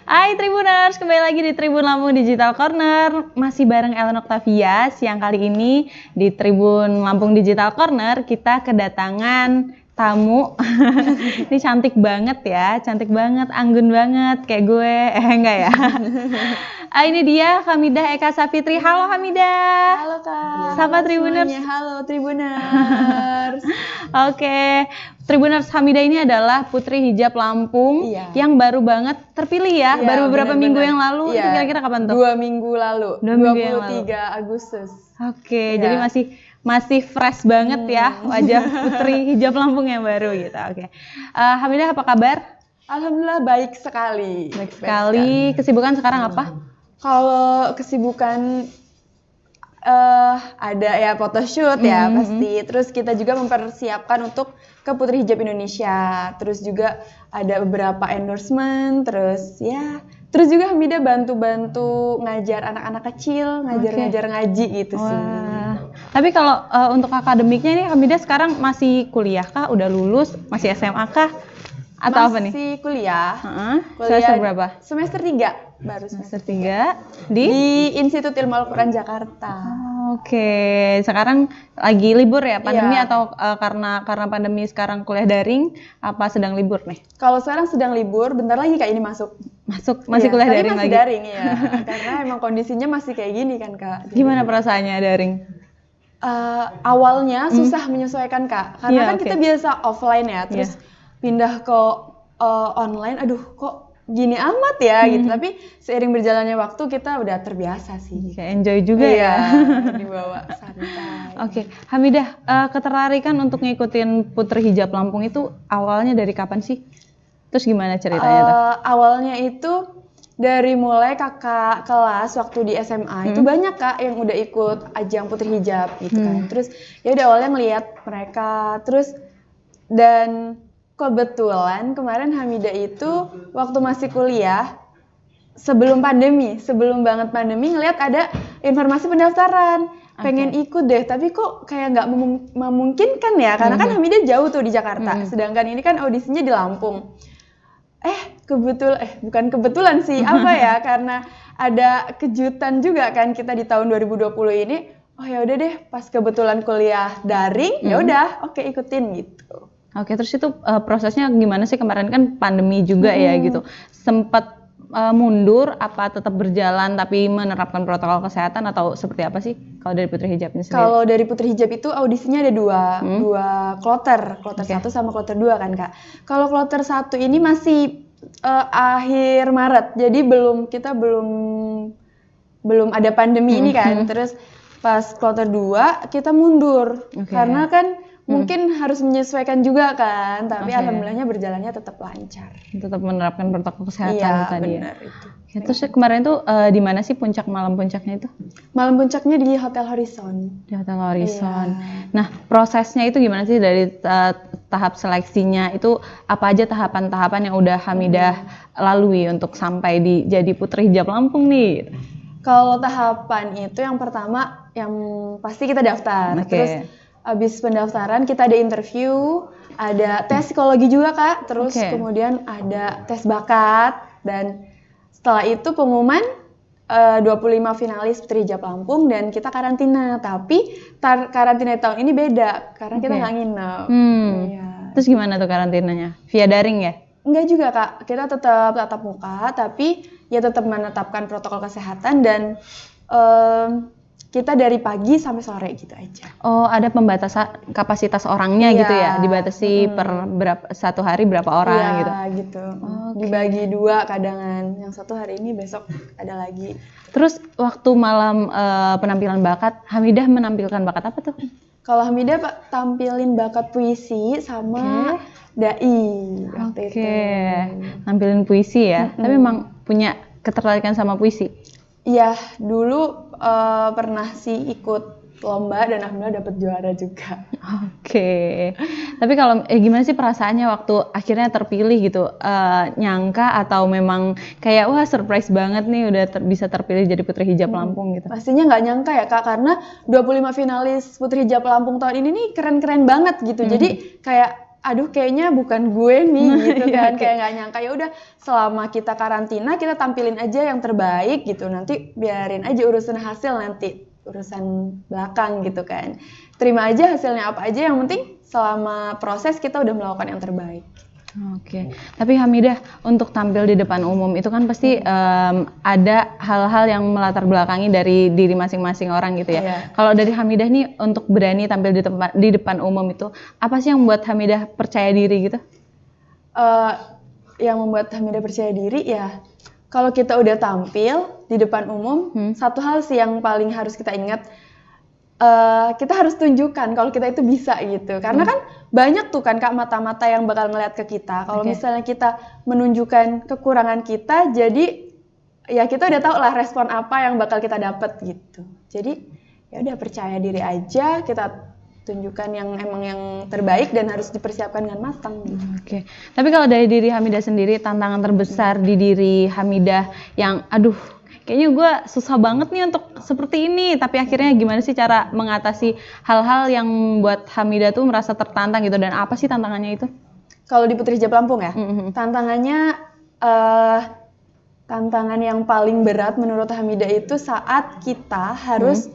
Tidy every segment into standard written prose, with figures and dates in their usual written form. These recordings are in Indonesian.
Hai Tribuners, kembali lagi di Tribun Lampung Digital Corner. Masih bareng Ellen Octavia. Siang kali ini di Tribun Lampung Digital Corner kita kedatangan tamu. Ini cantik banget ya, cantik banget, anggun banget kayak gue. Enggak ya. Ini dia Hamidah Eka Safitri. Halo Hamidah. Halo Kak. Sapa Tribuners. Halo Tribuners. Oke, Tribuners, Hamidah ini adalah Putri Hijab Lampung yang baru banget terpilih ya, baru beberapa minggu yang lalu. Itu kira-kira kapan tuh? 2 minggu lalu. 23 Agustus. Oke, jadi masih fresh banget ya wajah Putri Hijab Lampung yang baru gitu. Oke. Hamidah apa kabar? Alhamdulillah baik sekali. Baik sekali. Kesibukan sekarang apa? Kalau kesibukan ada ya photoshoot ya pasti. Terus kita juga mempersiapkan untuk ke Putri Hijab Indonesia. Terus juga ada beberapa endorsement. Terus juga Hamidah bantu-bantu ngajar anak-anak kecil, ngajar ngaji gitu sih. Tapi kalau untuk akademiknya ini Hamidah sekarang masih kuliah kah? Udah lulus? Masih SMA kah? Atau apa nih? Masih kuliah. Kuliah semester berapa? Semester 3. Baru semester 3 di Institut Ilmu Al-Quran Jakarta. Oke. Sekarang lagi libur ya pandemi atau karena pandemi sekarang kuliah daring apa sedang libur nih? Kalau sekarang sedang libur, bentar lagi Kak ini masuk masih kuliah daring masih lagi. Daring ya. Karena emang kondisinya masih kayak gini kan Kak. Gimana perasaannya daring? Awalnya susah menyesuaikan Kak. Karena kan kita biasa offline ya, terus pindah ke online. Aduh kok gini amat ya gitu, tapi seiring berjalannya waktu kita udah terbiasa sih. Kayak enjoy juga ya. Dibawa santai. Oke, Hamidah, ketertarikan untuk ngikutin Putri Hijab Lampung itu awalnya dari kapan sih? Terus gimana ceritanya tuh? Awalnya itu dari mulai kakak kelas waktu di SMA itu banyak Kak yang udah ikut ajang Putri Hijab gitu kan. Terus ya udah awalnya ngelihat mereka, terus dan kebetulan kemarin Hamidah itu waktu masih kuliah sebelum banget pandemi ngelihat ada informasi pendaftaran, pengen ikut deh, tapi kok kayak nggak memungkinkan ya, karena kan Hamidah jauh tuh di Jakarta, sedangkan ini kan audisinya di Lampung. Bukan kebetulan sih, karena ada kejutan juga kan kita di tahun 2020 ini. Oh ya udah deh, pas kebetulan kuliah daring, ya udah, oke ikutin gitu. Oke, terus itu prosesnya gimana sih? Kemarin kan pandemi juga ya gitu. Sempat mundur apa tetap berjalan tapi menerapkan protokol kesehatan atau seperti apa sih kalau dari Putri Hijab ini sendiri? Kalau dari Putri Hijab itu audisinya ada dua kloter 1 sama kloter 2 kan Kak. Kalau kloter 1 ini masih akhir Maret, jadi kita belum ada pandemi ini kan. Terus pas kloter 2 kita mundur karena kan mungkin harus menyesuaikan juga kan, tapi alhamdulillahnya berjalannya tetap lancar. Tetap menerapkan protokol kesehatan tadi benar, ya. Ya, terus kemarin tuh di mana sih malam puncaknya itu? Malam puncaknya di Hotel Horizon. Di Hotel Horizon. Nah, prosesnya itu gimana sih dari tahap seleksinya itu apa aja tahapan-tahapan yang udah Hamidah lalui untuk sampai jadi Putri Hijab Lampung nih? Kalau tahapan itu yang pertama yang pasti kita daftar. Terus abis pendaftaran kita ada interview, ada tes psikologi juga Kak, terus kemudian ada tes bakat, dan setelah itu pengumuman 25 finalis Putri Hijab Lampung dan kita karantina. Tapi karantina tahun ini beda karena kita nggak nginep. Terus gimana tuh karantinanya? Via daring ya? Enggak juga Kak, kita tetap tatap muka, tapi ya tetap menetapkan protokol kesehatan dan kita dari pagi sampai sore gitu aja. Oh, ada pembatasan kapasitas orangnya gitu ya? Dibatasi per satu hari berapa orang gitu? Iya gitu. Dibagi 2 kadangan. Yang satu hari ini, besok ada lagi. Terus waktu malam penampilan bakat, Hamidah menampilkan bakat apa tuh? Kalau Hamidah tampilin bakat puisi sama dai waktu itu. Nampilin puisi ya? Tapi memang punya ketertarikan sama puisi? Iya, dulu pernah sih ikut lomba dan alhamdulillah dapet juara juga. Tapi kalau gimana sih perasaannya waktu akhirnya terpilih gitu? Nyangka atau memang kayak wah surprise banget nih udah bisa terpilih jadi Putri Hijab Lampung gitu? Pastinya nggak nyangka ya Kak, karena 25 finalis Putri Hijab Lampung tahun ini nih keren-keren banget gitu. Jadi kayak aduh kayaknya bukan gue nih gitu kan. Oke. Kayak nggak nyangka, ya udah selama kita karantina kita tampilin aja yang terbaik gitu, nanti biarin aja urusan hasil nanti urusan belakang gitu kan. Terima aja hasilnya apa aja, yang penting selama proses kita udah melakukan yang terbaik. Oke, tapi Hamidah untuk tampil di depan umum itu kan pasti ada hal-hal yang melatar belakangi dari diri masing-masing orang gitu ya. Iya. Kalau dari Hamidah nih untuk berani tampil di depan umum itu apa sih yang membuat Hamidah percaya diri gitu? Yang membuat Hamidah percaya diri ya, kalau kita udah tampil di depan umum, satu hal sih yang paling harus kita ingat, kita harus tunjukkan kalau kita itu bisa gitu. Karena kan banyak tuh kan Kak mata-mata yang bakal ngeliat ke kita. Kalau misalnya kita menunjukkan kekurangan kita, jadi ya kita udah tahu lah respon apa yang bakal kita dapat gitu. Jadi ya udah percaya diri aja, kita tunjukkan yang emang yang terbaik dan harus dipersiapkan dengan matang gitu. Oke. Tapi kalau dari diri Hamidah sendiri, tantangan terbesar di diri Hamidah yang aduh kayaknya gue susah banget nih untuk seperti ini, tapi akhirnya gimana sih cara mengatasi hal-hal yang buat Hamidah tuh merasa tertantang gitu, dan apa sih tantangannya itu? Kalau di Putri Hijab Lampung ya, tantangannya tantangan yang paling berat menurut Hamidah itu saat kita harus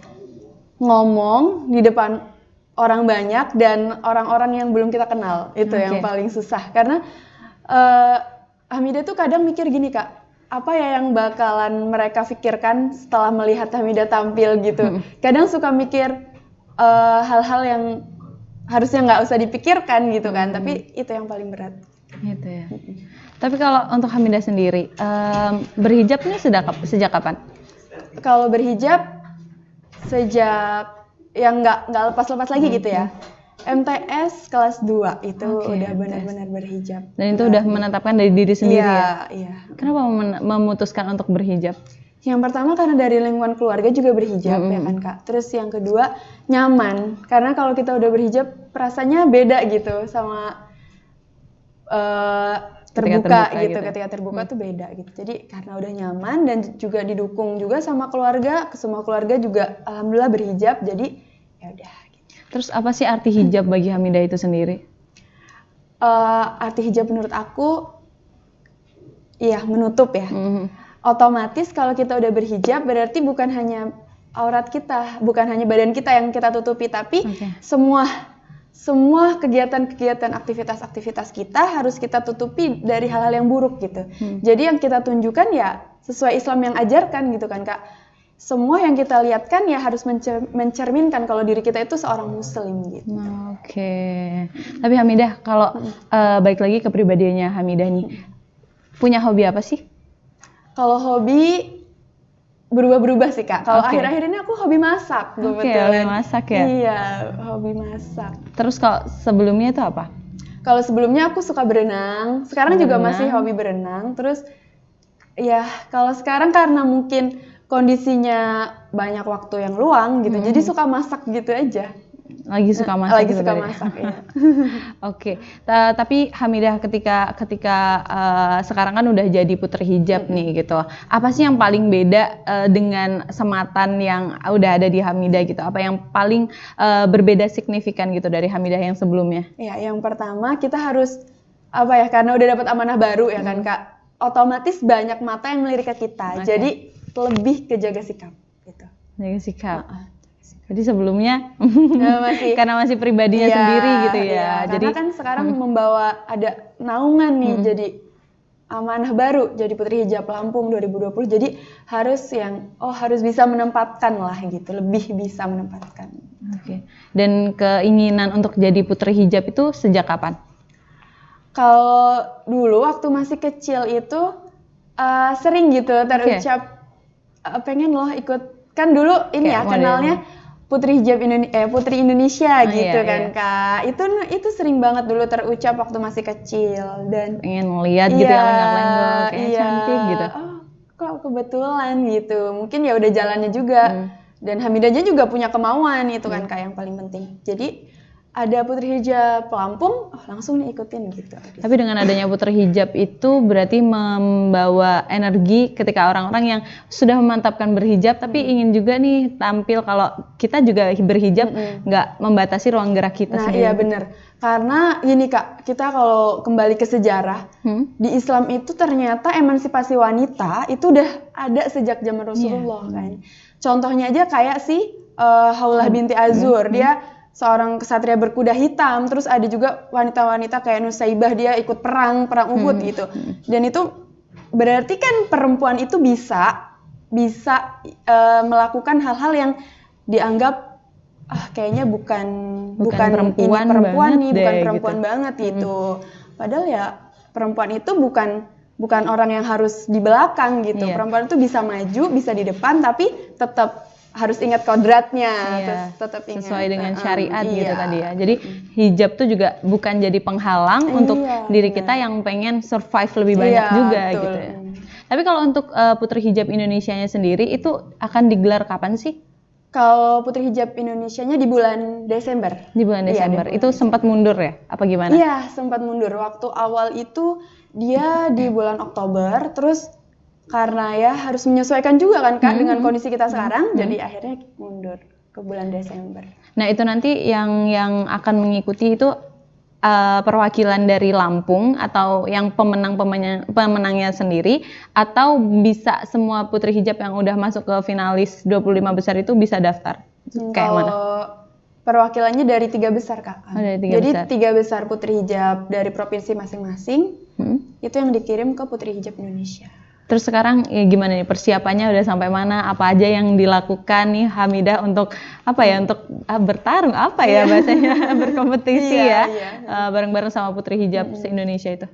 ngomong di depan orang banyak dan orang-orang yang belum kita kenal. Itu yang paling susah, karena Hamidah tuh kadang mikir gini Kak, apa ya yang bakalan mereka pikirkan setelah melihat Hamidah tampil gitu. Kadang suka mikir hal-hal yang harusnya nggak usah dipikirkan gitu kan, tapi itu yang paling berat. Gitu ya. Tapi kalau untuk Hamidah sendiri, berhijab ini sejak kapan? Kalau berhijab sejak yang nggak lepas-lepas lagi gitu ya. MTS kelas 2 itu udah benar-benar berhijab. Dan itu udah menetapkan dari diri sendiri ya? Iya. Kenapa memutuskan untuk berhijab? Yang pertama karena dari lingkungan keluarga juga berhijab ya kan Kak. Terus yang kedua nyaman, karena kalau kita udah berhijab rasanya beda gitu sama terbuka gitu. Ketika terbuka tuh beda gitu. Jadi karena udah nyaman dan juga didukung juga sama keluarga, semua keluarga juga alhamdulillah berhijab, jadi ya udah. Terus apa sih arti hijab bagi Hamidah itu sendiri? Arti hijab menurut aku, iya menutup ya. Otomatis kalau kita udah berhijab berarti bukan hanya aurat kita, bukan hanya badan kita yang kita tutupi, tapi semua kegiatan-kegiatan, aktivitas-aktivitas kita harus kita tutupi dari hal-hal yang buruk gitu. Jadi yang kita tunjukkan ya sesuai Islam yang ajarkan gitu kan Kak. Semua yang kita lihat kan ya harus mencerminkan kalau diri kita itu seorang muslim gitu. Oke. Tapi Hamidah kalau balik lagi ke pribadinya Hamidah nih, punya hobi apa sih? Kalau hobi berubah-berubah sih Kak. Kalau akhir-akhir ini aku hobi masak. Hobi masak ya? Iya, hobi masak. Terus kalau sebelumnya itu apa? Kalau sebelumnya aku suka berenang. Sekarang juga masih hobi berenang. Terus ya kalau sekarang karena mungkin kondisinya banyak waktu yang luang gitu, jadi suka masak gitu aja. Lagi suka masak. Lagi suka masak ya. Oke. Tapi Hamidah ketika sekarang kan udah jadi putri hijab nih gitu. Apa sih yang paling beda dengan sematan yang udah ada di Hamidah gitu? Apa yang paling berbeda signifikan gitu dari Hamidah yang sebelumnya? Ya, yang pertama kita harus karena udah dapat amanah baru ya kan Kak. Otomatis banyak mata yang melirik ke kita. Jadi lebih ke jaga sikap gitu. Jaga sikap. Jadi sebelumnya karena masih pribadinya sendiri gitu ya. Jadi kan sekarang membawa ada naungan nih, jadi amanah baru jadi Putri Hijab Lampung 2020. Jadi harus bisa menempatkan lah gitu, lebih bisa menempatkan. Oke. Dan keinginan untuk jadi Putri Hijab itu sejak kapan? Kalau dulu waktu masih kecil itu sering gitu terucap pengen loh ikut, kan dulu ini ya kenalnya Putri Hijab Putri Indonesia gitu kan Kak. Itu sering banget dulu terucap waktu masih kecil dan pengen ngeliat gitu ya lenggak-lenggok cantik gitu. Oh, kok kebetulan gitu. Mungkin ya udah jalannya juga. Dan Hamidahnya juga punya kemauan itu kan Kak yang paling penting. Jadi ada Putri Hijab Lampung, langsung nih ikutin gitu. Tapi dengan adanya Putri Hijab itu berarti membawa energi ketika orang-orang yang sudah memantapkan berhijab tapi ingin juga nih tampil kalau kita juga berhijab, nggak membatasi ruang gerak kita Nah, sendiri. iya bener. Karena gini Kak, kita kalau kembali ke sejarah, di Islam itu ternyata emansipasi wanita itu udah ada sejak zaman Rasulullah kan. Contohnya aja kayak si Haulah binti Azur, dia seorang kesatria berkuda hitam, terus ada juga wanita-wanita kayak Nusaibah, dia ikut perang Uhud gitu. Dan itu berarti kan perempuan itu bisa melakukan hal-hal yang dianggap kayaknya bukan perempuan nih, bukan perempuan gitu. Banget gitu. Padahal ya perempuan itu bukan orang yang harus di belakang gitu. Perempuan itu bisa maju, bisa di depan, tapi tetap harus ingat kodratnya, tetap ingat sesuai dengan syariat gitu tadi ya. Jadi hijab tuh juga bukan jadi penghalang untuk diri kita yang pengen survive lebih banyak juga betul. Gitu ya. Tapi kalau untuk Putri Hijab Indonesianya sendiri itu akan digelar kapan sih? Kalau Putri Hijab Indonesianya di bulan Desember. Di bulan Desember. Itu sempat mundur ya? Apa gimana? Iya, sempat mundur. Waktu awal itu dia di bulan Oktober, terus karena ya harus menyesuaikan juga kan Kak dengan kondisi kita sekarang, jadi akhirnya mundur ke bulan Desember. Nah itu nanti yang akan mengikuti itu perwakilan dari Lampung atau yang pemenangnya sendiri, atau bisa semua putri hijab yang udah masuk ke finalis 25 besar itu bisa daftar? Kayak mana? Perwakilannya dari 3 besar Kak. Jadi 3 besar putri hijab dari provinsi masing-masing, itu yang dikirim ke Putri Hijab Indonesia. Terus sekarang ya gimana nih persiapannya, udah sampai mana? Apa aja yang dilakukan nih Hamidah untuk untuk bertarung bahasanya berkompetisi bareng-bareng sama putri hijab se-Indonesia itu?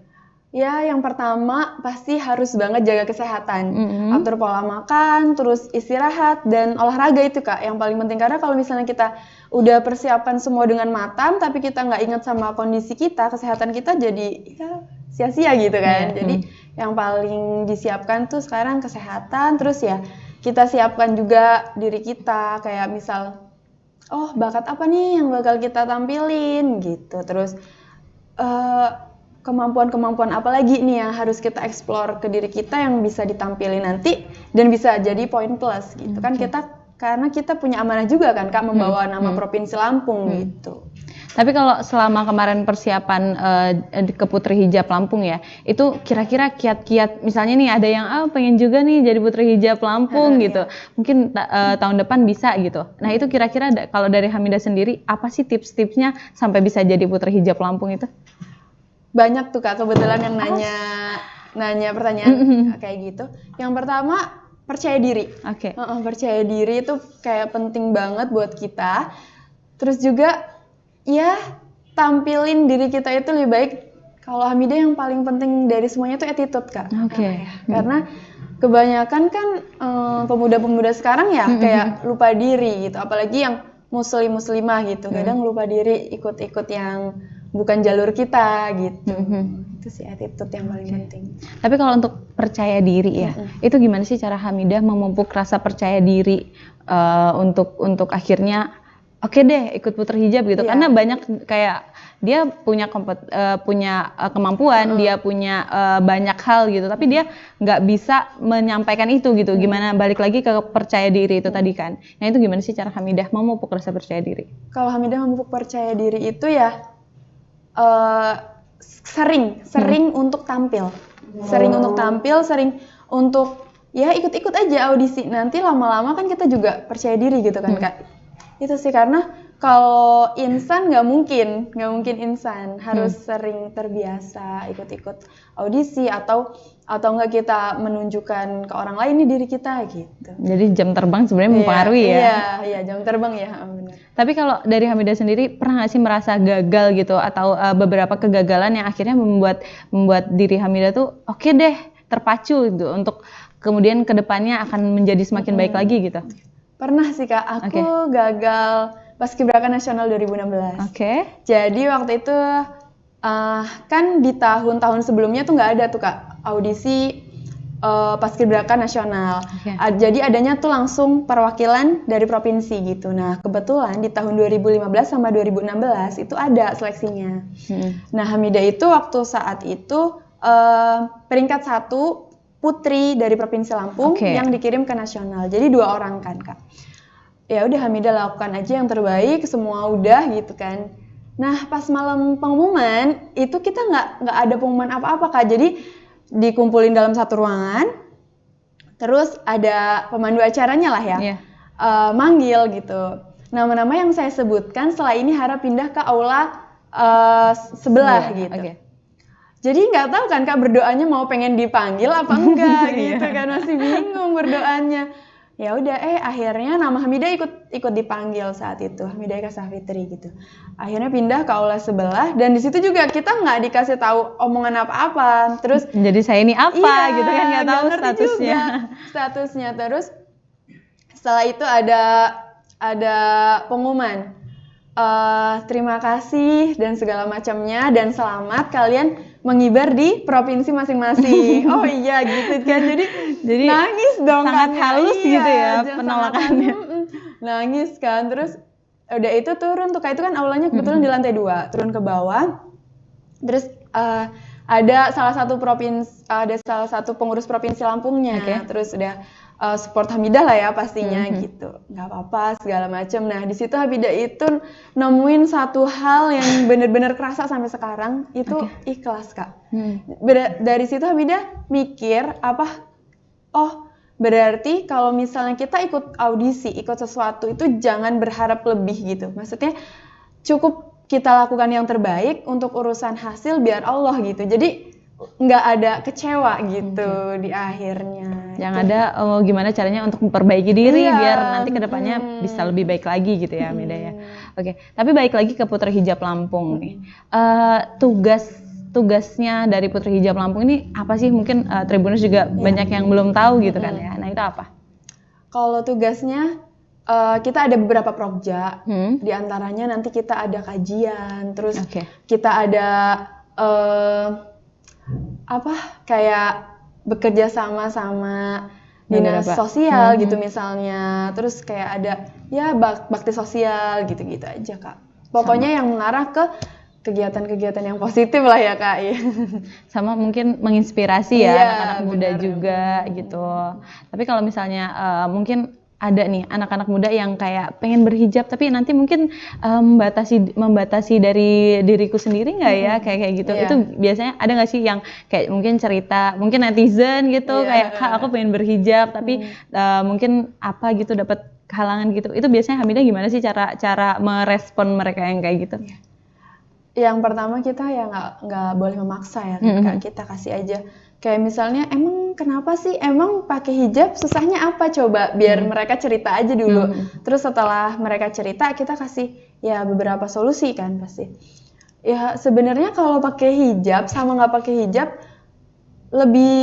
Ya, yang pertama pasti harus banget jaga kesehatan, atur pola makan, terus istirahat dan olahraga itu Kak yang paling penting, karena kalau misalnya kita udah persiapan semua dengan matang tapi kita nggak ingat sama kondisi kita, kesehatan kita jadi sia-sia gitu kan. Jadi yang paling disiapkan tuh sekarang kesehatan, terus ya kita siapkan juga diri kita, kayak misal bakat apa nih yang bakal kita tampilin gitu, terus kemampuan-kemampuan apa lagi nih yang harus kita explore ke diri kita yang bisa ditampilin nanti dan bisa jadi poin plus gitu kan. Karena kita punya amanah juga kan Kak, membawa nama Provinsi Lampung gitu. Tapi kalau selama kemarin persiapan ke Putri Hijab Lampung ya, itu kira-kira kiat-kiat, misalnya nih ada yang pengen juga nih jadi Putri Hijab Lampung gitu, mungkin tahun depan bisa gitu. Nah itu kira-kira kalau dari Hamidah sendiri, apa sih tips-tipsnya sampai bisa jadi Putri Hijab Lampung itu? Banyak tuh Kak, kebetulan yang nanya pertanyaan kayak gitu. Yang pertama, percaya diri. Percaya diri itu kayak penting banget buat kita. Terus juga ya tampilin diri kita itu lebih baik. Kalau Hamidah yang paling penting dari semuanya itu attitude Kak. Karena kebanyakan kan pemuda-pemuda sekarang ya kayak lupa diri gitu. Apalagi yang muslimah gitu. Kadang lupa diri, ikut-ikut yang bukan jalur kita gitu. Itu sih attitude yang paling penting. Tapi kalau untuk percaya diri ya, itu gimana sih cara Hamidah memupuk rasa percaya diri untuk akhirnya oke deh ikut Putri Hijab gitu? Karena banyak kayak dia punya kemampuan, dia punya banyak hal gitu, tapi dia nggak bisa menyampaikan itu gitu. Gimana balik lagi ke percaya diri itu tadi kan? Nah itu gimana sih cara Hamidah memupuk rasa percaya diri? Kalau Hamidah memupuk percaya diri itu ya sering untuk tampil, sering untuk ya ikut-ikut aja audisi, nanti lama-lama kan kita juga percaya diri gitu kan Kak. Itu sih, karena kalau insan nggak mungkin insan, harus sering terbiasa ikut-ikut audisi atau nggak kita menunjukkan ke orang lain nih diri kita gitu. Jadi jam terbang sebenarnya mempengaruhi ya? Iya jam terbang ya benar. Tapi kalau dari Hamidah sendiri pernah nggak sih merasa gagal gitu, atau beberapa kegagalan yang akhirnya membuat diri Hamidah tuh oke deh terpacu gitu untuk kemudian kedepannya akan menjadi semakin baik lagi gitu? Pernah sih Kak, aku gagal Paskibraka Nasional 2016. Jadi waktu itu kan di tahun-tahun sebelumnya tuh nggak ada tuh Kak audisi Paskibraka nasional. Oke. Jadi adanya tuh langsung perwakilan dari provinsi gitu. Nah, kebetulan di tahun 2015 sama 2016 itu ada seleksinya. Nah, Hamidah itu waktu saat itu peringkat 1 putri dari Provinsi Lampung yang dikirim ke nasional. Jadi 2 orang kan, Kak. Ya udah Hamidah lakukan aja yang terbaik, semua udah gitu kan. Nah, pas malam pengumuman itu kita nggak ada pengumuman apa-apa, Kak. Jadi dikumpulin dalam satu ruangan, terus ada pemandu acaranya lah ya, manggil gitu. Nama-nama yang saya sebutkan setelah ini harap pindah ke aula sebelah gitu. Jadi nggak tahu kan Kak berdoanya mau pengen dipanggil apa enggak gitu kan, masih bingung berdoanya. Ya udah akhirnya nama Hamidah ikut dipanggil saat itu, Hamidah Eka Safitri gitu. Akhirnya pindah ke aula sebelah dan di situ juga kita nggak dikasih tahu omongan apa-apa. Terus jadi saya ini apa gitu kan, nggak tahu statusnya. Terus setelah itu ada pengumuman. Terima kasih dan segala macamnya dan selamat kalian mengibar di provinsi masing-masing. Oh iya gitu kan. Jadi nangis dong sangat kan. Halus gitu ya penolakannya. Nangis kan. Terus udah itu turun tuh, kayak itu kan aulanya kebetulan di lantai 2, turun ke bawah. Terus ada salah satu pengurus provinsi Lampungnya. Terus udah support Hamidah lah ya pastinya gitu, nggak apa-apa segala macam. Nah di situ Hamidah itu nemuin satu hal yang benar-benar kerasa sampai sekarang itu ikhlas Kak. Dari situ Hamidah mikir berarti kalau misalnya kita ikut audisi, ikut sesuatu itu jangan berharap lebih gitu. Maksudnya cukup kita lakukan yang terbaik untuk urusan hasil biar Allah gitu. Jadi nggak ada kecewa gitu di akhirnya. Yang ada gimana caranya untuk memperbaiki diri biar nanti kedepannya bisa lebih baik lagi gitu ya Hamidah ya. Oke, tapi balik lagi ke Putri Hijab Lampung nih. Tugasnya dari Putri Hijab Lampung ini apa sih? Mungkin Tribuners juga banyak yang belum tahu gitu kan ya. Nah itu apa? Kalau tugasnya kita ada beberapa prokja. Di antaranya nanti kita ada kajian, terus kita ada kayak bekerja sama dinas sosial gitu misalnya, terus kayak ada ya bakti sosial gitu-gitu aja Kak. Pokoknya yang mengarah ke kegiatan-kegiatan yang positif lah ya Kak. Sama mungkin menginspirasi ya anak-anak muda juga gitu. Tapi kalau misalnya mungkin ada nih anak-anak muda yang kayak pengen berhijab tapi nanti mungkin membatasi dari diriku sendiri nggak ya kayak gitu. Itu biasanya ada nggak sih yang kayak mungkin cerita mungkin netizen gitu kayak Kak aku pengen berhijab tapi mungkin apa gitu dapat halangan gitu. Itu biasanya Hamidah gimana sih cara merespon mereka yang kayak gitu? Yang pertama kita ya nggak boleh memaksa ya Kak. Kita kasih aja. Kayak misalnya emang kenapa sih emang pakai hijab susahnya apa coba biar mereka cerita aja dulu. Terus setelah mereka cerita kita kasih ya beberapa solusi kan pasti. Ya sebenarnya kalau pakai hijab sama nggak pakai hijab lebih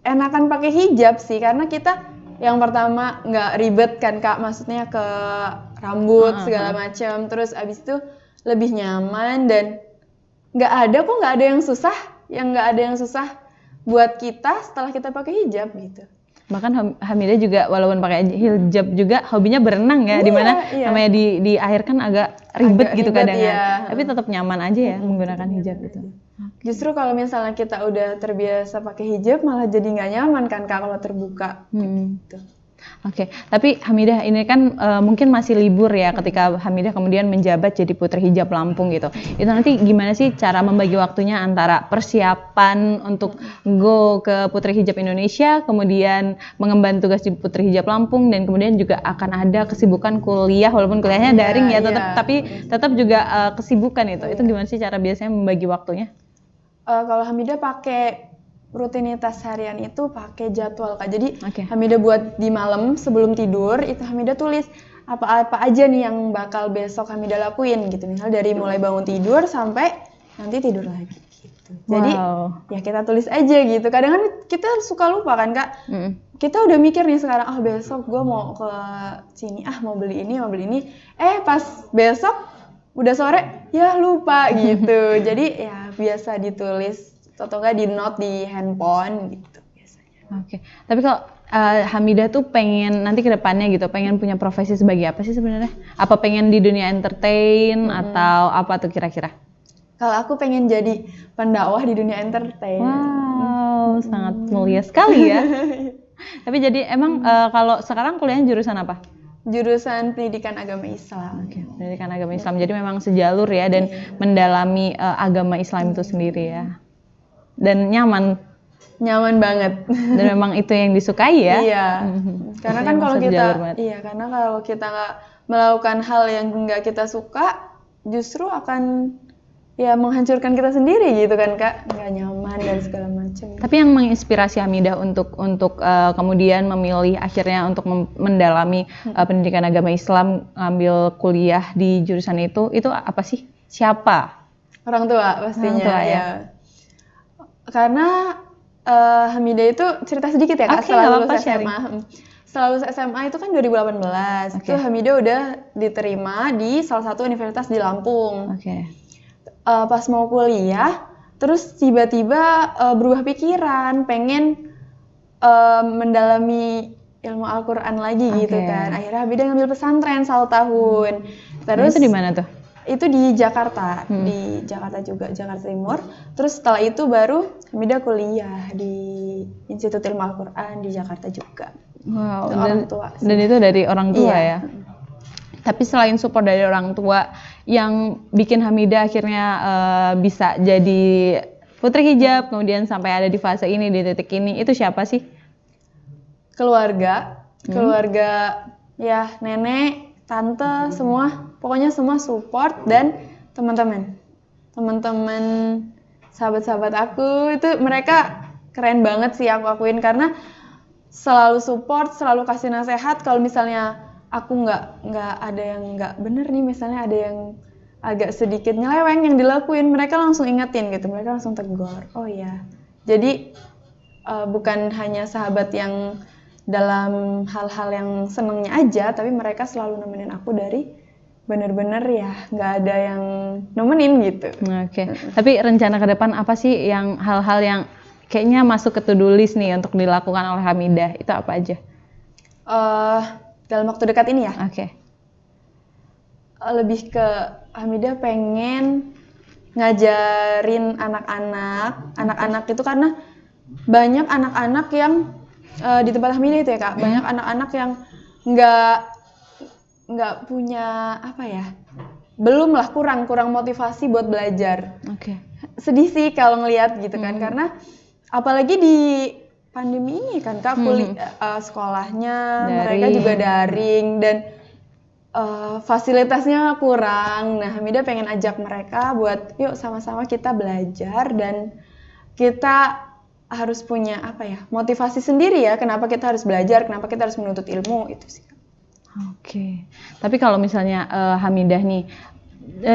enakan pakai hijab sih karena kita yang pertama nggak ribet kan Kak, maksudnya ke rambut segala macam. Terus abis itu lebih nyaman dan nggak ada yang susah buat kita setelah kita pakai hijab gitu. Bahkan Hamidah juga walaupun pakai hijab juga hobinya berenang ya, dimana namanya di air kan agak ribet gitu kadang tapi tetap nyaman aja ya menggunakan hijab gitu. Justru kalau misalnya kita udah terbiasa pakai hijab malah jadi nggak nyaman kan Kak kalau terbuka. Gitu. Oke, tapi Hamidah ini kan mungkin masih libur ya ketika Hamidah kemudian menjabat jadi Putri Hijab Lampung gitu. Itu nanti gimana sih cara membagi waktunya antara persiapan untuk go ke Putri Hijab Indonesia, kemudian mengemban tugas di Putri Hijab Lampung, dan kemudian juga akan ada kesibukan kuliah walaupun kuliahnya daring ya tapi tetap juga kesibukan itu. Itu gimana sih cara biasanya membagi waktunya? Kalau Hamidah pakai rutinitas harian itu pakai jadwal Kak. Jadi Hamidah buat di malam sebelum tidur itu Hamidah tulis apa-apa aja nih yang bakal besok Hamidah lakuin gitu. Misal dari mulai bangun tidur sampai nanti tidur lagi gitu. Jadi ya kita tulis aja gitu. Kadang kan kita suka lupa kan Kak. Kita udah mikir nih sekarang besok gue mau ke sini mau beli ini. Pas besok udah sore ya lupa gitu. Jadi ya biasa ditulis atau enggak di note di handphone gitu biasanya. Oke. Tapi kalau Hamidah tuh pengen nanti ke depannya gitu, pengen punya profesi sebagai apa sih sebenarnya? Apa pengen di dunia entertain atau apa tuh kira-kira? Kalau aku pengen jadi pendakwah di dunia entertain. Wow, sangat mulia sekali ya. Tapi jadi emang kalau sekarang kuliahnya jurusan apa? Jurusan pendidikan agama Islam. Oke, pendidikan agama Islam. Jadi memang sejalur ya dan mendalami agama Islam itu sendiri ya. Dan nyaman banget. Dan memang itu yang disukai ya. Iya. Karena kan kalau karena kalau kita nggak melakukan hal yang nggak kita suka, justru akan ya menghancurkan kita sendiri gitu kan Kak, nggak nyaman dan segala macam. Tapi yang menginspirasi Hamidah untuk kemudian memilih akhirnya untuk mendalami pendidikan agama Islam, ngambil kuliah di jurusan itu apa sih? Siapa? Orang tua pastinya. Orang tua, ya. Karena Hamidah itu cerita sedikit ya Kak, setelah lulus SMA. Setelah lulus SMA itu kan 2018. Itu Hamidah udah diterima di salah satu universitas di Lampung. Pas mau kuliah, terus tiba-tiba berubah pikiran, pengen mendalami ilmu Al-Quran lagi gitu kan. Akhirnya Hamidah ngambil pesantren 1 tahun. Terus itu di mana tuh? Itu di Jakarta, di Jakarta juga, Jakarta Timur. Terus setelah itu baru Hamidah kuliah di Institut Ilmu Al-Quran di Jakarta juga. Wow, orang tua sih. Dan itu dari orang tua Iya. ya? Tapi selain support dari orang tua, yang bikin Hamidah akhirnya bisa jadi putri hijab, kemudian sampai ada di fase ini, di titik ini, itu siapa sih? Keluarga ya, nenek, tante, semua, pokoknya semua support, dan teman-teman, sahabat-sahabat aku, itu mereka keren banget sih aku akuin, karena selalu support, selalu kasih nasihat. Kalau misalnya aku nggak ada yang nggak bener nih, misalnya ada yang agak sedikit nyeleweng yang dilakuin, mereka langsung ingetin gitu, mereka langsung tegur. Oh ya, jadi bukan hanya sahabat yang dalam hal-hal yang senengnya aja, tapi mereka selalu nemenin aku dari bener-bener ya nggak ada yang nemenin gitu. Oke. Tapi rencana ke depan apa sih yang hal-hal yang kayaknya masuk ke to-do list nih untuk dilakukan oleh Hamidah, itu apa aja? Dalam waktu dekat ini ya? Oke. Lebih ke Hamidah pengen ngajarin anak-anak itu, karena banyak anak-anak yang di tempat Hamidah itu ya Kak, banyak anak-anak yang nggak punya apa ya, belum lah, kurang motivasi buat belajar. Sedih sih kalau ngelihat gitu kan, karena apalagi di pandemi ini kan Kak, sekolahnya mereka juga daring dan fasilitasnya kurang. Nah, Hamidah pengen ajak mereka buat yuk sama-sama kita belajar, dan kita harus punya apa ya, motivasi sendiri ya, kenapa kita harus belajar, kenapa kita harus menuntut ilmu, itu sih. Oke. Tapi kalau misalnya Hamidah nih,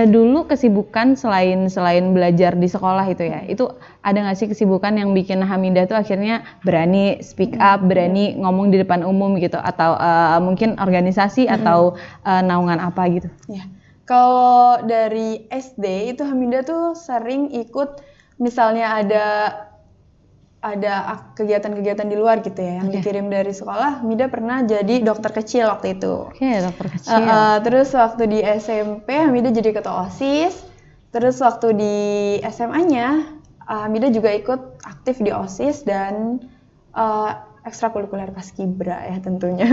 dulu kesibukan selain belajar di sekolah itu ya, itu ada nggak sih kesibukan yang bikin Hamidah tuh akhirnya berani speak up, berani ngomong di depan umum gitu, atau mungkin organisasi atau naungan apa gitu? Ya, kalau dari SD itu Hamidah tuh sering ikut, misalnya ada kegiatan-kegiatan di luar gitu ya, yang dikirim dari sekolah. Hamidah pernah jadi dokter kecil waktu itu. Dokter kecil. Terus waktu di SMP Hamidah jadi ketua OSIS. Terus waktu di SMA-nya Hamidah juga ikut aktif di OSIS dan ekstrakurikuler paskibra ya tentunya.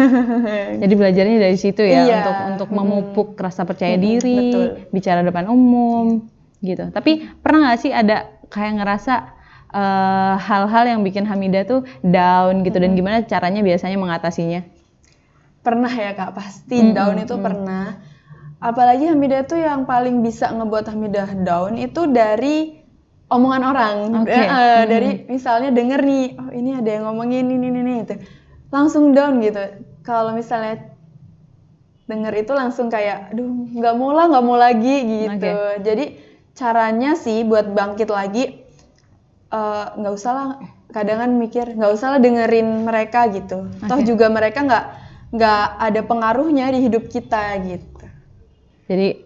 Jadi belajarnya dari situ ya, iya. untuk memupuk rasa percaya diri, bicara depan umum gitu. Tapi pernah nggak sih ada kayak ngerasa hal-hal yang bikin Hamidah tuh down gitu, dan gimana caranya biasanya mengatasinya? Pernah ya Kak, pasti down itu pernah. Apalagi Hamidah tuh yang paling bisa ngebuat Hamidah down itu dari omongan orang. Dari misalnya denger nih, oh ini ada yang ngomongin ini itu, langsung down gitu. Kalau misalnya denger itu langsung kayak, aduh nggak mau lagi gitu. Jadi caranya sih buat bangkit lagi, nggak usah lah, kadang kan mikir nggak usah lah dengerin mereka gitu, toh juga mereka nggak ada pengaruhnya di hidup kita gitu. Jadi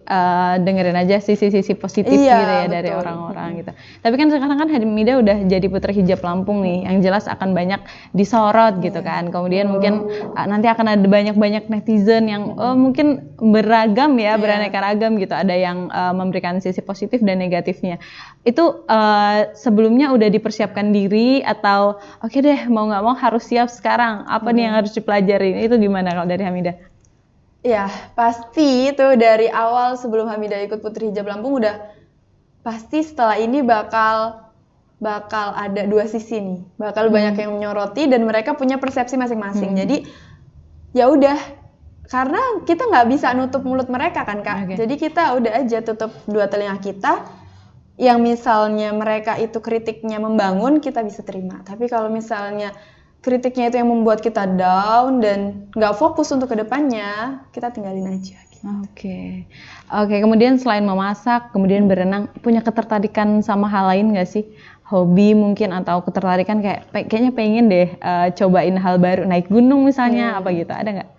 dengerin aja sisi-sisi positif Iya, gitu ya dari betul. orang-orang gitu. Tapi kan sekarang kan Hamidah udah jadi putri hijab Lampung nih, yang jelas akan banyak disorot gitu kan. Kemudian mungkin nanti akan ada banyak-banyak netizen yang mungkin beragam ya, beraneka ragam gitu. Ada yang memberikan sisi positif dan negatifnya. Itu sebelumnya udah dipersiapkan diri atau oke deh mau nggak mau harus siap sekarang. Apa nih yang harus dipelajarin? Itu gimana kalau dari Hamidah? Ya, pasti itu dari awal sebelum Hamidah ikut Putri Hijab Lampung udah pasti setelah ini bakal ada dua sisi nih. Bakal banyak yang menyoroti dan mereka punya persepsi masing-masing. Jadi ya udah, karena kita nggak bisa nutup mulut mereka kan Kak. Oke. Jadi kita udah aja tutup dua telinga kita. Yang misalnya mereka itu kritiknya membangun, kita bisa terima. Tapi kalau misalnya kritiknya itu yang membuat kita down dan nggak fokus untuk kedepannya, kita tinggalin aja. Gitu. Oke. Kemudian selain memasak, kemudian berenang, punya ketertarikan sama hal lain nggak sih? Hobi mungkin atau ketertarikan kayaknya pengen deh cobain hal baru, naik gunung misalnya, apa gitu, ada nggak?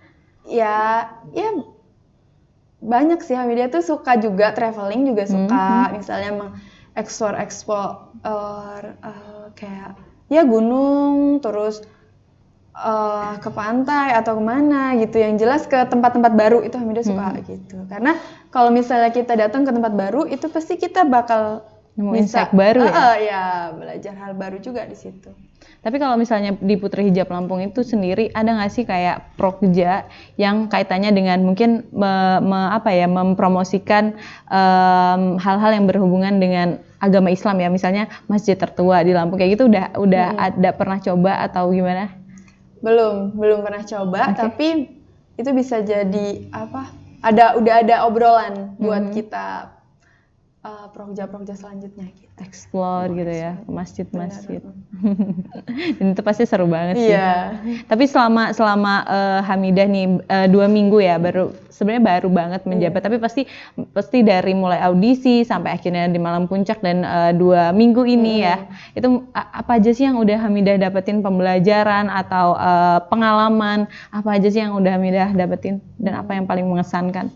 Ya banyak sih. Hamidah tuh suka juga traveling, juga suka misalnya mengeksplor kayak ya gunung, terus ke pantai atau kemana gitu. Yang jelas ke tempat-tempat baru itu Hamidah suka gitu. Karena kalau misalnya kita datang ke tempat baru itu pasti kita bakal Nemu bisa insight baru ya? ya belajar hal baru juga di situ. Tapi kalau misalnya di Putri Hijab Lampung itu sendiri ada nggak sih kayak prokja yang kaitannya dengan mungkin mempromosikan hal-hal yang berhubungan dengan agama Islam ya, misalnya masjid tertua di Lampung kayak gitu udah ada pernah coba atau gimana? Belum pernah coba, tapi itu bisa jadi udah ada obrolan buat kita prokja selanjutnya gitu. Explore gitu ya, ke masjid-masjid. Dan itu pasti seru banget sih. Iya. Tapi selama Hamidah nih 2 minggu ya, sebenarnya baru banget menjabat, tapi pasti dari mulai audisi sampai akhirnya di Malam Puncak dan 2 minggu ini ya. Itu apa aja sih yang udah Hamidah dapetin pembelajaran atau pengalaman, apa aja sih yang udah Hamidah dapetin dan apa yang paling mengesankan?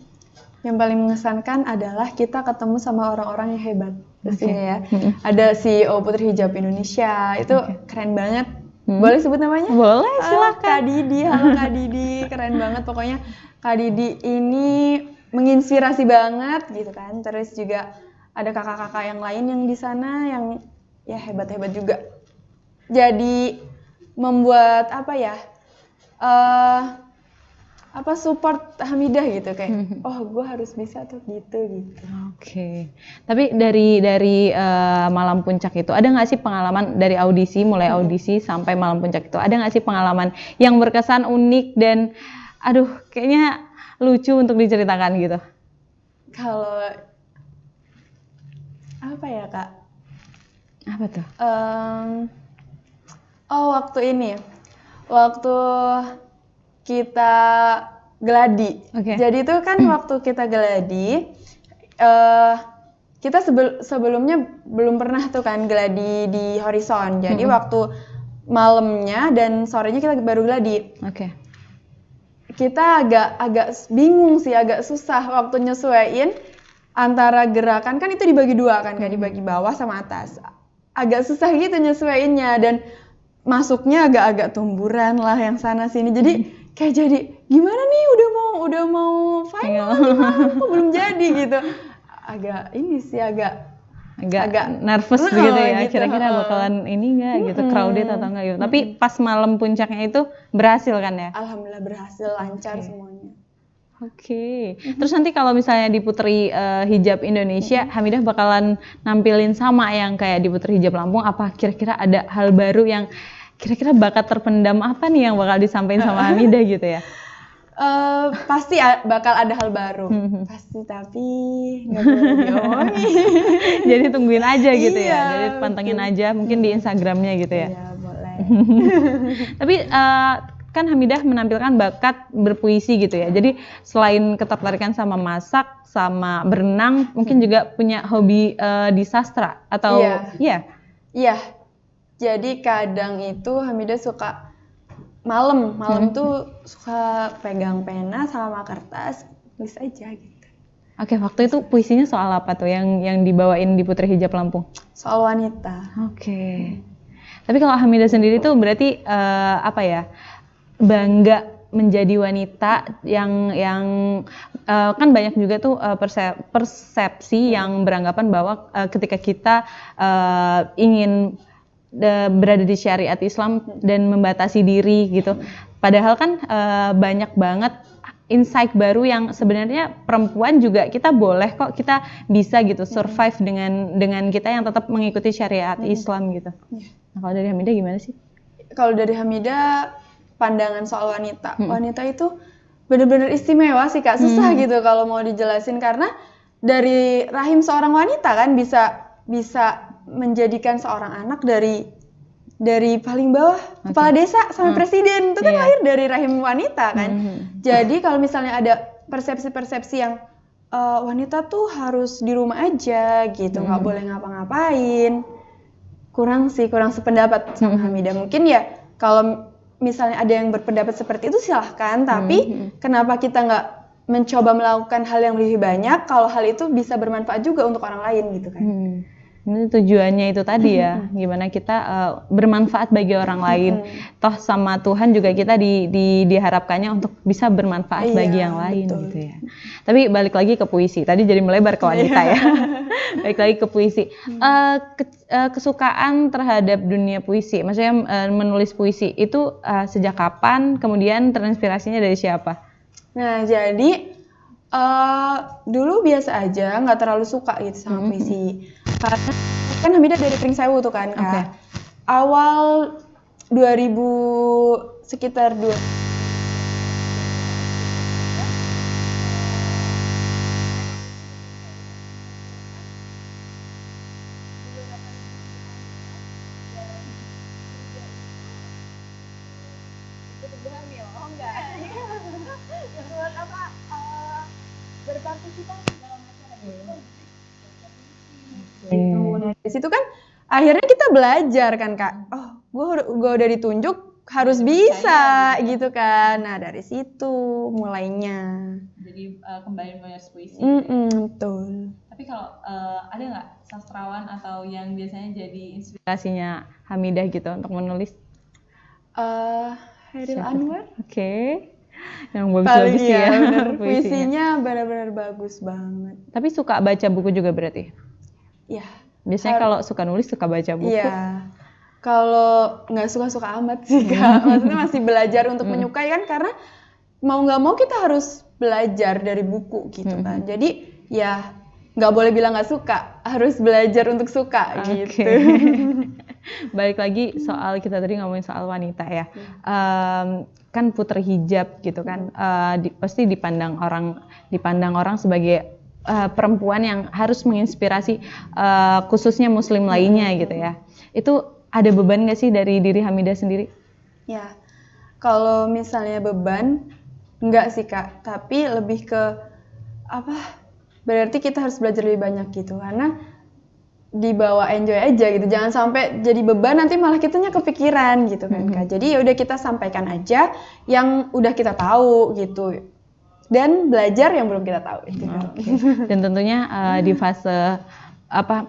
Yang paling mengesankan adalah kita ketemu sama orang-orang yang hebat pastinya ya. Ada CEO Putri Hijab Indonesia, itu keren banget. Boleh sebut namanya? Boleh, silakan. Kak Didi, halo Kak Didi, keren banget pokoknya. Kak Didi ini menginspirasi banget gitu kan. Terus juga ada kakak-kakak yang lain yang di sana yang ya hebat-hebat juga. Jadi membuat support Hamidah gitu kayak gue harus bisa tuh gitu. Oke. Tapi dari Malam Puncak itu ada nggak sih pengalaman dari audisi, mulai audisi sampai Malam Puncak itu ada nggak sih pengalaman yang berkesan unik dan aduh kayaknya lucu untuk diceritakan gitu? Kalau apa ya Kak? Apa tuh? Waktu kita geladi. Jadi itu kan waktu kita geladi, kita sebelumnya belum pernah tuh kan geladi di Horizon. Jadi waktu malamnya dan sorenya kita baru geladi. Kita agak bingung sih, agak susah waktu nyesuaiin antara gerakan, kan itu dibagi dua kan, kayak dibagi bawah sama atas. Agak susah gitu nyesuaiinnya dan masuknya agak-agak tumburan lah yang sana sini. Jadi kayak jadi gimana nih udah mau final kok belum jadi gitu. Agak nervous gitu ya. Gitu. Kira-kira bakalan ini enggak gitu, crowded atau enggak gitu. Tapi pas Malam Puncaknya itu berhasil kan ya? Alhamdulillah berhasil, lancar semuanya. Terus nanti kalau misalnya di Putri Hijab Indonesia, Hamidah bakalan nampilin sama yang kayak di Putri Hijab Lampung, apa kira-kira ada hal baru yang kira-kira bakat terpendam apa nih yang bakal disampaikan sama Hamidah gitu ya? Pasti bakal ada hal baru. Pasti, tapi nggak boleh diomongin. Jadi tungguin aja gitu ya. Jadi pantengin aja mungkin di Instagramnya gitu ya. Iya, boleh. Tapi kan Hamidah menampilkan bakat berpuisi gitu ya. Jadi selain ketertarikan sama masak, sama berenang, mungkin juga punya hobi di sastra atau Iya. Jadi kadang itu Hamidah suka malam tuh suka pegang pena sama kertas, tulis aja gitu. Oke, waktu itu puisinya soal apa tuh yang dibawain di Putri Hijab Lampung? Soal wanita. Oke. Tapi kalau Hamidah sendiri tuh berarti apa ya? Bangga menjadi wanita yang kan banyak juga tuh persepsi yang beranggapan bahwa ketika kita ingin berada di syariat Islam dan membatasi diri gitu. Padahal kan banyak banget insight baru yang sebenarnya perempuan juga kita boleh kok, kita bisa gitu survive dengan kita yang tetap mengikuti syariat Islam gitu. Nah, kalau dari Hamidah gimana sih? Kalau dari Hamidah, pandangan soal wanita. Wanita itu benar-benar istimewa sih Kak, susah gitu kalau mau dijelasin karena dari rahim seorang wanita kan bisa menjadikan seorang anak dari paling bawah kepala desa sampai presiden itu kan lahir dari rahim wanita kan. Jadi kalau misalnya ada persepsi-persepsi yang wanita tuh harus di rumah aja gitu, nggak boleh ngapa-ngapain, kurang sependapat sama Hamidah. Mungkin ya kalau misalnya ada yang berpendapat seperti itu silahkan, tapi kenapa kita nggak mencoba melakukan hal yang lebih banyak kalau hal itu bisa bermanfaat juga untuk orang lain gitu kan. Ini tujuannya itu tadi ya, gimana kita bermanfaat bagi orang lain. Toh sama Tuhan juga kita diharapkannya untuk bisa bermanfaat bagi yang lain gitu ya. Tapi balik lagi ke puisi, tadi jadi melebar ke wanita ya. Balik lagi ke puisi. Kesukaan terhadap dunia puisi, maksudnya menulis puisi itu sejak kapan, kemudian terinspirasinya dari siapa? Nah jadi dulu biasa aja, nggak terlalu suka gitu sama puisi. Karena kan Hamidah dari Pringsewu tuh kan Kak. Awal 2000 sekitar 2 berpartisipasi dalam acara gitu. Nah, di situ kan akhirnya kita belajar kan Kak. Oh, gue udah ditunjuk harus bisa gitu kan. Nah, dari situ mulainya. Jadi kembali menulis puisi. Betul. Tapi kalau ada nggak sastrawan atau yang biasanya jadi inspirasinya Hamidah gitu untuk menulis? Hairil Anwar. Oke. Yang bagus-bagus ya. Puisinya benar-benar bagus banget. Tapi suka baca buku juga berarti? Iya. Biasanya kalau suka nulis suka baca buku. Iya. Kalau nggak suka-suka amat sih Kak. Maksudnya masih belajar untuk menyukai kan, karena mau nggak mau kita harus belajar dari buku gitu kan. Jadi ya nggak boleh bilang nggak suka, harus belajar untuk suka gitu. Balik lagi soal kita tadi ngomongin soal wanita ya. Kan putri hijab gitu kan, pasti dipandang orang sebagai perempuan yang harus menginspirasi khususnya muslim lainnya gitu ya. Itu ada beban nggak sih dari diri Hamidah sendiri? Ya, kalau misalnya beban nggak sih Kak, tapi lebih ke berarti kita harus belajar lebih banyak gitu, karena dibawa enjoy aja gitu, jangan sampai jadi beban nanti malah kitanya kepikiran gitu kan Kak. Jadi ya udah kita sampaikan aja yang udah kita tahu gitu, dan belajar yang belum kita tahu gitu. Dan tentunya di fase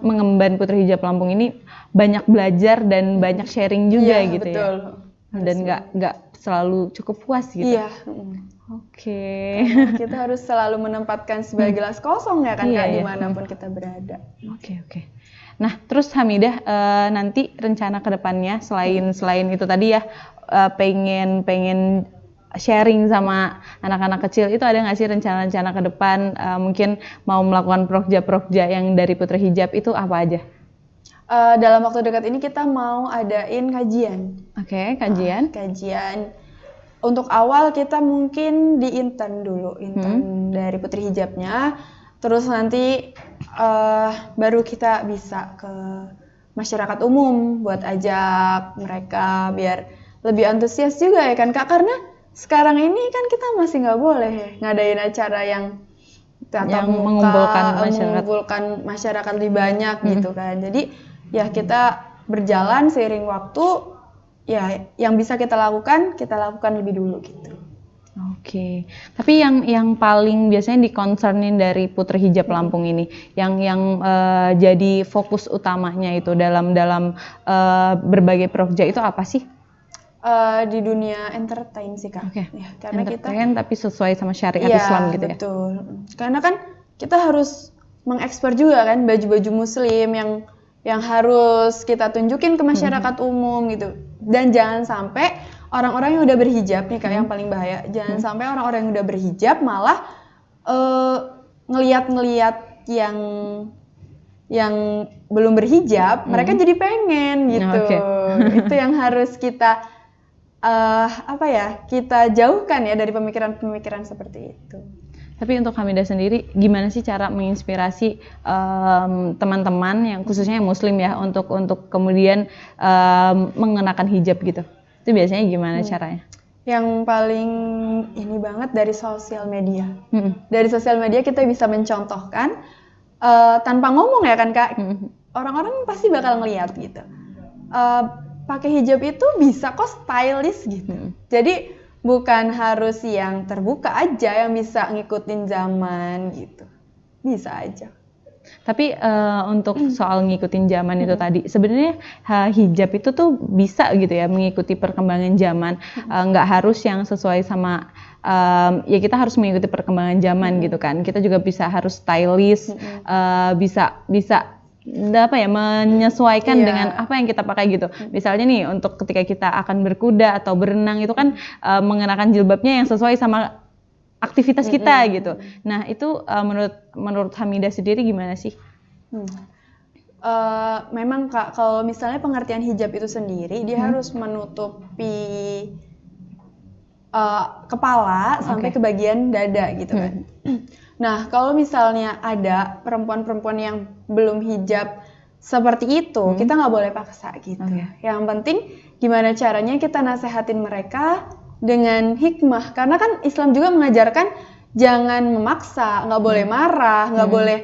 mengemban Putri Hijab Lampung ini banyak belajar dan banyak sharing juga gitu betul. Ya. Dan nggak selalu cukup puas gitu. Iya. Oke. Kita harus selalu menempatkan sebagai gelas kosong ya kan Kak, dimanapun kita berada. Oke. Nah, terus Hamidah nanti rencana kedepannya selain itu tadi ya, pengen sharing sama anak-anak kecil, itu ada nggak sih rencana-rencana ke depan, mungkin mau melakukan prokja yang dari Putri Hijab itu apa aja? Dalam waktu dekat ini kita mau adain kajian. Oke, kajian. Kajian. Untuk awal kita mungkin di intern dari Putri Hijabnya, terus nanti baru kita bisa ke masyarakat umum buat ajak mereka biar lebih antusias juga ya kan Kak, karena sekarang ini kan kita masih nggak boleh ngadain acara yang mengumpulkan masyarakat lebih banyak gitu kan. Jadi ya kita berjalan seiring waktu, ya yang bisa kita lakukan lebih dulu gitu. Oke. Tapi yang paling biasanya dikonsernin dari Putri Hijab Lampung ini, yang jadi fokus utamanya itu dalam berbagai proja itu apa sih? Di dunia entertain sih Kak. Oke. Ya, karena Entertain tapi sesuai sama syariat Iya, Islam gitu ya. Betul. Karena kan kita harus mengekspor juga kan baju-baju muslim yang harus kita tunjukin ke masyarakat umum gitu. Dan jangan sampai orang-orang yang udah berhijab nih Kak yang paling bahaya. Jangan sampai orang-orang yang udah berhijab malah ngeliat-ngeliat yang belum berhijab, mereka jadi pengen gitu. Itu yang harus kita kita jauhkan ya dari pemikiran-pemikiran seperti itu. Tapi untuk Hamidah sendiri, gimana sih cara menginspirasi teman-teman yang khususnya yang Muslim ya untuk kemudian mengenakan hijab gitu? Itu biasanya gimana caranya? Yang paling ini banget dari sosial media. Dari sosial media kita bisa mencontohkan tanpa ngomong ya kan Kak. Orang-orang pasti bakal ngeliat gitu. Pakai hijab itu bisa kok stylish gitu. Jadi bukan harus yang terbuka aja yang bisa ngikutin zaman gitu. Bisa aja. Tapi untuk soal ngikutin zaman itu tadi, sebenarnya hijab itu tuh bisa gitu ya mengikuti perkembangan zaman, nggak harus yang sesuai sama ya kita harus mengikuti perkembangan zaman gitu kan. Kita juga bisa harus stylish, bisa apa ya menyesuaikan dengan apa yang kita pakai gitu. Misalnya nih untuk ketika kita akan berkuda atau berenang itu kan mengenakan jilbabnya yang sesuai sama aktivitas kita gitu. Nah itu menurut Hamidah sendiri gimana sih? Memang Kak, kalau misalnya pengertian hijab itu sendiri dia harus menutupi kepala sampai ke bagian dada gitu kan. Nah kalau misalnya ada perempuan-perempuan yang belum hijab seperti itu, kita nggak boleh paksa gitu. Yang penting gimana caranya kita nasehatin mereka dengan hikmah, karena kan Islam juga mengajarkan jangan memaksa, nggak boleh marah, nggak boleh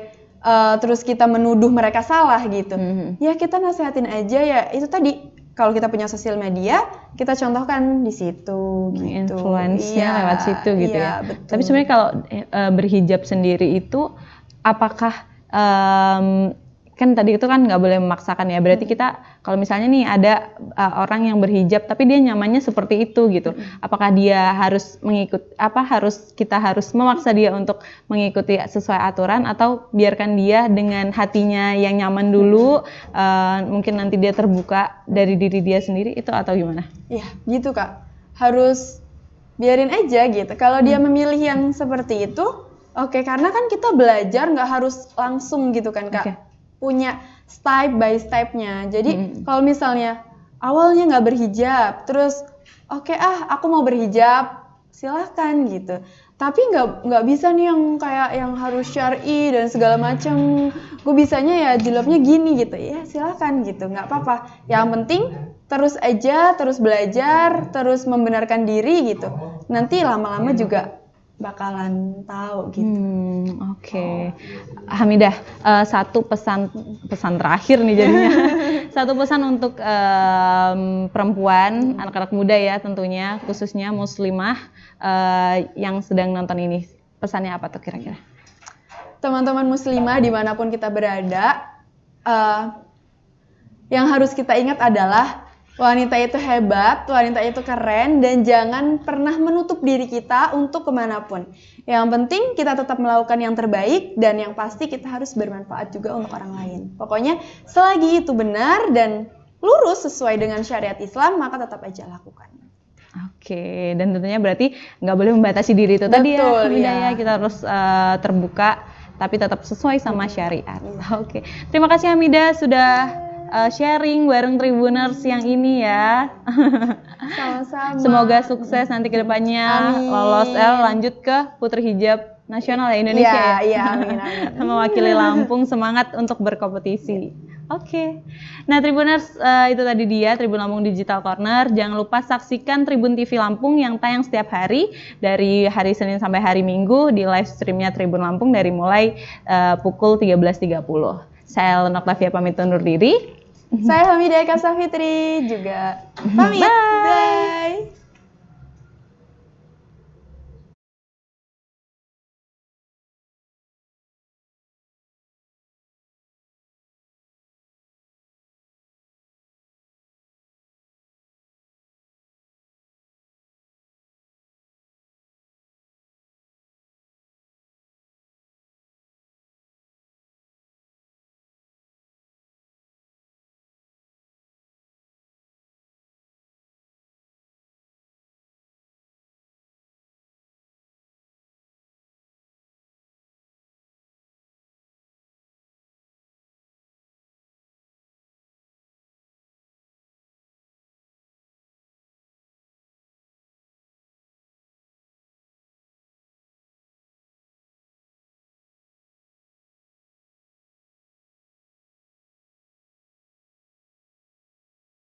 terus kita menuduh mereka salah gitu. Ya kita nasehatin aja ya, itu tadi kalau kita punya sosial media kita contohkan di situ gitu. Influence-nya lewat situ gitu ya. Betul. Tapi sebenarnya kalau berhijab sendiri itu apakah kan tadi itu kan nggak boleh memaksakan ya, berarti kita kalau misalnya nih ada orang yang berhijab tapi dia nyamannya seperti itu gitu, apakah dia harus kita harus memaksa dia untuk mengikuti sesuai aturan atau biarkan dia dengan hatinya yang nyaman dulu, mungkin nanti dia terbuka dari diri dia sendiri itu atau gimana? Iya gitu Kak, harus biarin aja gitu. Kalau dia memilih yang seperti itu, oke, karena kan kita belajar nggak harus langsung gitu kan Kak. Punya step by step-nya. Jadi kalau misalnya awalnya nggak berhijab, terus aku mau berhijab, silahkan gitu. Tapi nggak bisa nih yang kayak yang harus syar'i dan segala macam. Gue bisanya ya jilbabnya gini gitu. Ya silahkan gitu, nggak apa-apa. Yang penting terus aja, terus belajar, terus membenarkan diri gitu. Nanti lama-lama juga bakalan tahu gitu. Oke. Hamidah, satu pesan terakhir nih jadinya. Satu pesan untuk perempuan, anak-anak muda ya tentunya, khususnya muslimah yang sedang nonton ini. Pesannya apa tuh kira-kira? Teman-teman muslimah dimanapun kita berada, yang harus kita ingat adalah wanita itu hebat, wanita itu keren, dan jangan pernah menutup diri kita untuk kemanapun. Yang penting kita tetap melakukan yang terbaik, dan yang pasti kita harus bermanfaat juga untuk orang lain. Pokoknya selagi itu benar dan lurus sesuai dengan syariat Islam, maka tetap aja lakukan. Oke, dan tentunya berarti nggak boleh membatasi diri itu tadi ya, Hamidah ya. Kita harus terbuka, tapi tetap sesuai sama syariat. Oke, terima kasih Hamidah sudah sharing bareng Tribuners yang ini ya. Sama-sama. Semoga sukses nanti ke depannya. Amin. Lolos lanjut ke Putri Hijab Nasional ya Indonesia ya. Iya, amin. Mewakili Lampung, semangat untuk berkompetisi. Oke. Nah Tribuners, itu tadi dia Tribun Lampung Digital Corner. Jangan lupa saksikan Tribun TV Lampung yang tayang setiap hari dari hari Senin sampai hari Minggu di live streamnya Tribun Lampung dari mulai pukul 13.30. Saya Elena Octavia pamit undur diri. Saya Hamidah Eka Safitri juga pamit. Bye.